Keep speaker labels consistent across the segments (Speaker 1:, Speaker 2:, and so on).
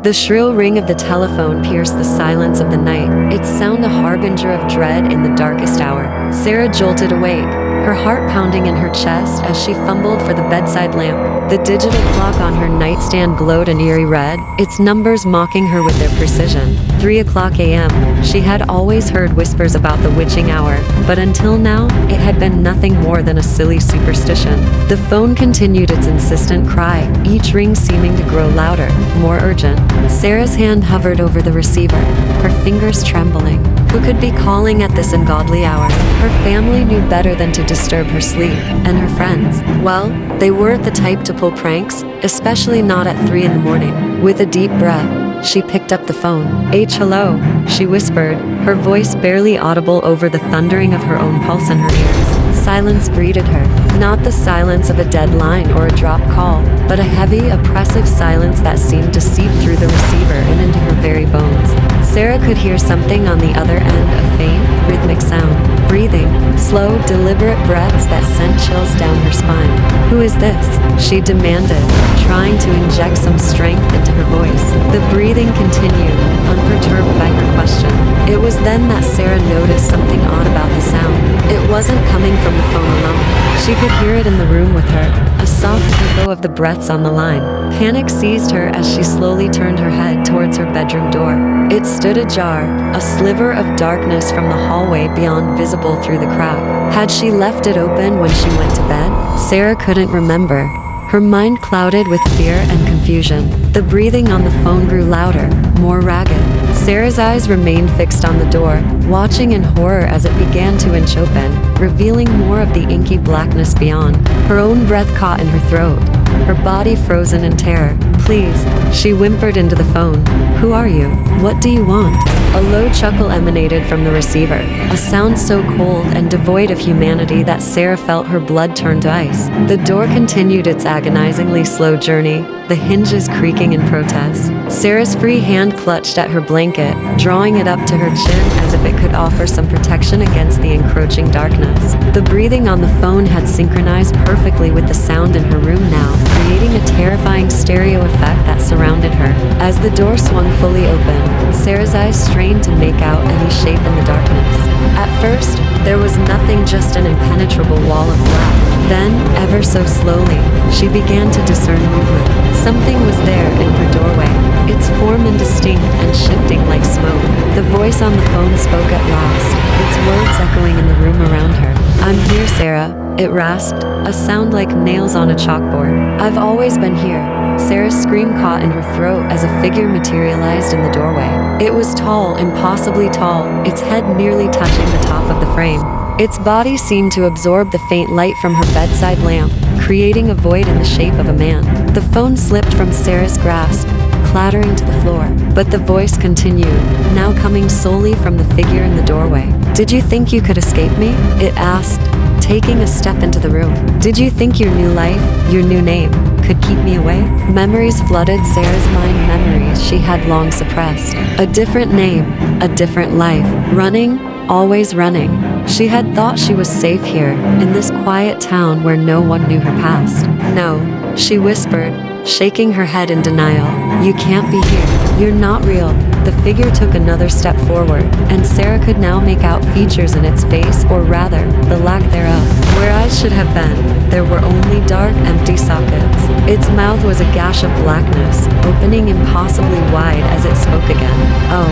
Speaker 1: The shrill ring of the telephone pierced the silence of the night, its sound a harbinger of dread in the darkest hour. Sarah jolted awake, her heart pounding in her chest as she fumbled for the bedside lamp. The digital clock on her nightstand glowed an eerie red, its numbers mocking her with their precision. 3 o'clock a.m. She had always heard whispers about the witching hour, but until now, it had been nothing more than a silly superstition. The phone continued its insistent cry, each ring seeming to grow louder, more urgent. Sarah's hand hovered over the receiver, her fingers trembling. Who could be calling at this ungodly hour? Her family knew better than to disturb her sleep, and her friends, well, they weren't the type to pull pranks, especially not at 3 in the morning. With a deep breath, she picked up the phone. Hello, she whispered, her voice barely audible over the thundering of her own pulse in her ears. Silence greeted her, not the silence of a dead line or a dropped call, but a heavy, oppressive silence that seemed to seep through the receiver and into her very bones. Sarah could hear something on the other end, a faint, rhythmic sound. Breathing, slow, deliberate breaths that sent chills down her spine. Who is this? She demanded, trying to inject some strength into her voice. The breathing continued, unperturbed by her question. It was then that Sarah noticed something odd about the sound. It wasn't coming from the phone alone. She could hear it in the room with her, a soft echo of the breaths on the line. Panic seized her as she slowly turned her head towards her bedroom door. It stood ajar, a sliver of darkness from the hallway beyond visible through the crack. Had she left it open when she went to bed? Sarah couldn't remember. Her mind clouded with fear and confusion. The breathing on the phone grew louder, more ragged. Sarah's eyes remained fixed on the door, watching in horror as it began to inch open, revealing more of the inky blackness beyond. Her own breath caught in her throat, her body frozen in terror. Please, she whimpered into the phone. Who are you? What do you want? A low chuckle emanated from the receiver, a sound so cold and devoid of humanity that Sarah felt her blood turn to ice. The door continued its agonizingly slow journey, the hinges creaking in protest. Sarah's free hand clutched at her blanket, drawing it up to her chin as if it could offer some protection against the encroaching darkness. The breathing on the phone had synchronized perfectly with the sound in her room now, creating a terrifying stereo effect that surrounded her. As the door swung fully open, Sarah's eyes strained to make out any shape in the darkness. At first, there was nothing, just an impenetrable wall of black. Then, ever so slowly, she began to discern movement. Something was there in her doorway, its form indistinct and shifting like smoke. The voice on the phone spoke at last, its words echoing in the room around her. I'm here, Sarah, it rasped, a sound like nails on a chalkboard. I've always been here. Sarah's scream caught in her throat as a figure materialized in the doorway. It was tall, impossibly tall, its head nearly touching the top of the frame. Its body seemed to absorb the faint light from her bedside lamp, creating a void in the shape of a man. The phone slipped from Sarah's grasp, clattering to the floor, but the voice continued, now coming solely from the figure in the doorway. Did you think you could escape me? It asked, taking a step into the room. Did you think your new life, your new name, could keep me away? Memories flooded Sarah's mind, memories she had long suppressed. A different name, a different life. Running, always running. She had thought she was safe here, in this quiet town where no one knew her past. No, she whispered, shaking her head in denial. You can't be here. You're not real. The figure took another step forward, and Sarah could now make out features in its face, or rather, the lack thereof. Where eyes should have been, there were only dark, empty sockets. Its mouth was a gash of blackness, opening impossibly wide as it spoke again. Oh,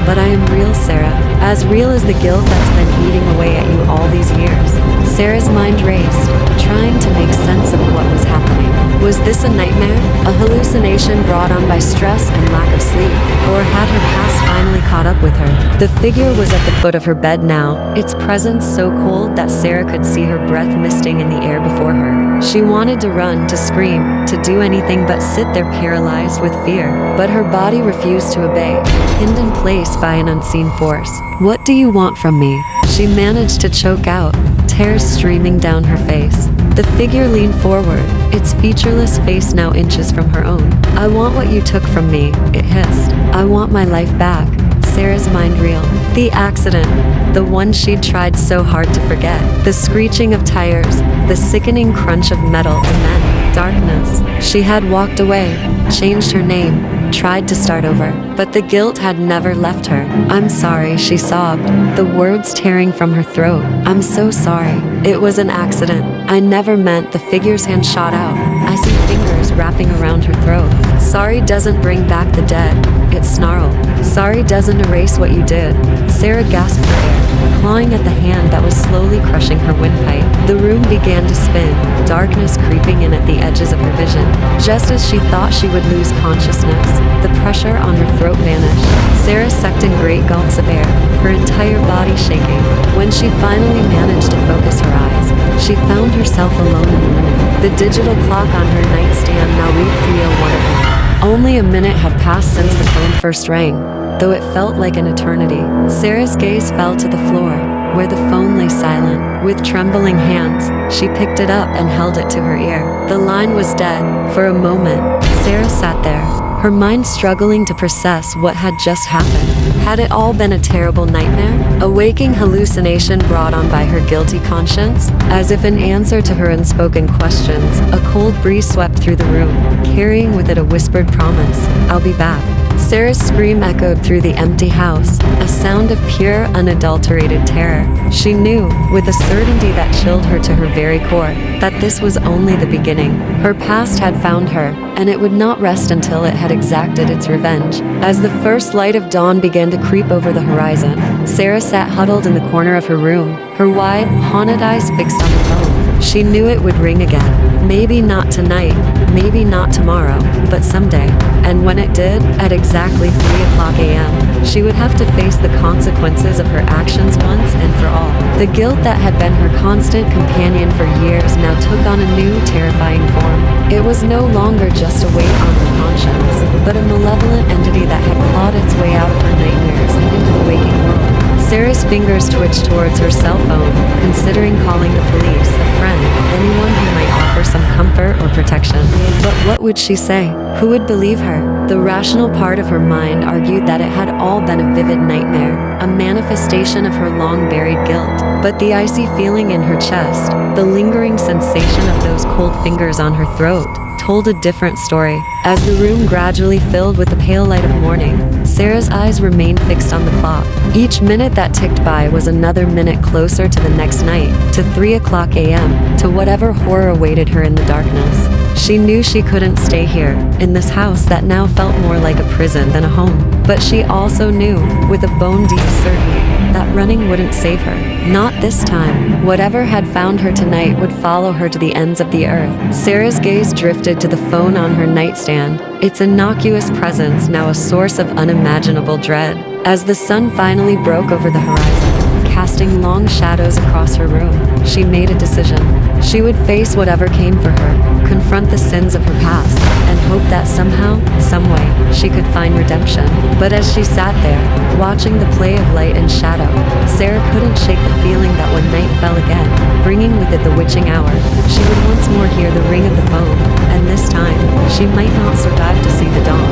Speaker 1: but I am real, Sarah. As real as the guilt that's been eating away at you all these years. Sarah's mind raced, trying to make sense of what was happening. Was this a nightmare? A hallucination brought on by stress and lack of sleep? Or had her past finally caught up with her? The figure was at the foot of her bed now, its presence so cold that Sarah could see her breath misting in the air before her. She wanted to run, to scream, to do anything but sit there paralyzed with fear. But her body refused to obey, pinned in place by an unseen force. What do you want from me? She managed to choke out, tears streaming down her face. The figure leaned forward, its featureless face now inches from her own. I want what you took from me, it hissed. I want my life back. Sarah's mind reeled. The accident, the one she'd tried so hard to forget. The screeching of tires, the sickening crunch of metal, and then darkness. She had walked away, changed her name, tried to start over, but the guilt had never left her. "I'm sorry," she sobbed, the words tearing from her throat. "I'm so sorry. It was an accident. I never meant." The figure's hand shot out, icy fingers wrapping around her throat. "Sorry doesn't bring back the dead," it snarled. "Sorry doesn't erase what you did." Sarah gasped for air, clawing at the hand that was slowly crushing her windpipe. The room began to spin, darkness creeping in at the edges of her vision. Just as she thought she would lose consciousness, the pressure on her throat vanished. Sarah sucked in great gulps of air, her entire body shaking. When she finally managed to focus her eyes, she found herself alone in the room. The digital clock on her nightstand now read 3:01 a.m. Only a minute had passed since the phone first rang, though it felt like an eternity. Sarah's gaze fell to the floor, where the phone lay silent. With trembling hands, she picked it up and held it to her ear. The line was dead. For a moment, Sarah sat there, her mind struggling to process what had just happened. Had it all been a terrible nightmare? A waking hallucination brought on by her guilty conscience? As if in answer to her unspoken questions, a cold breeze swept through the room, carrying with it a whispered promise. "I'll be back." Sarah's scream echoed through the empty house, a sound of pure, unadulterated terror. She knew, with a certainty that chilled her to her very core, that this was only the beginning. Her past had found her, and it would not rest until it had exacted its revenge. As the first light of dawn began to creep over the horizon, Sarah sat huddled in the corner of her room, her wide, haunted eyes fixed on the phone. She knew it would ring again. Maybe not tonight, maybe not tomorrow, but someday. And when it did, at exactly 3:00 a.m., she would have to face the consequences of her actions once and for all. The guilt that had been her constant companion for years now took on a new, terrifying form. It was no longer just a weight on her conscience, but a malevolent entity that had clawed its way out of her nightmares and into the waking world. Sarah's fingers twitched towards her cell phone, considering calling the police, a friend, anyone who might offer some comfort or protection. But what would she say? Who would believe her? The rational part of her mind argued that it had all been a vivid nightmare, a manifestation of her long-buried guilt. But the icy feeling in her chest, the lingering sensation of those cold fingers on her throat, told a different story. As the room gradually filled with the pale light of morning, Sarah's eyes remained fixed on the clock. Each minute that ticked by was another minute closer to the next night, to 3:00 a.m., to whatever horror awaited her in the darkness. She knew she couldn't stay here, in this house that now felt more like a prison than a home. But she also knew, with a bone-deep certainty, that running wouldn't save her. Not this time. Whatever had found her tonight would follow her to the ends of the earth. Sarah's gaze drifted to the phone on her nightstand, its innocuous presence now a source of unimaginable dread. As the sun finally broke over the horizon, casting long shadows across her room, she made a decision. She would face whatever came for her, confront the sins of her past, and hope that somehow, someway, she could find redemption. But as she sat there, watching the play of light and shadow, Sarah couldn't shake the feeling that when night fell again, bringing with it the witching hour, she would once more hear the ring of the phone, and this time, she might not survive to see the dawn.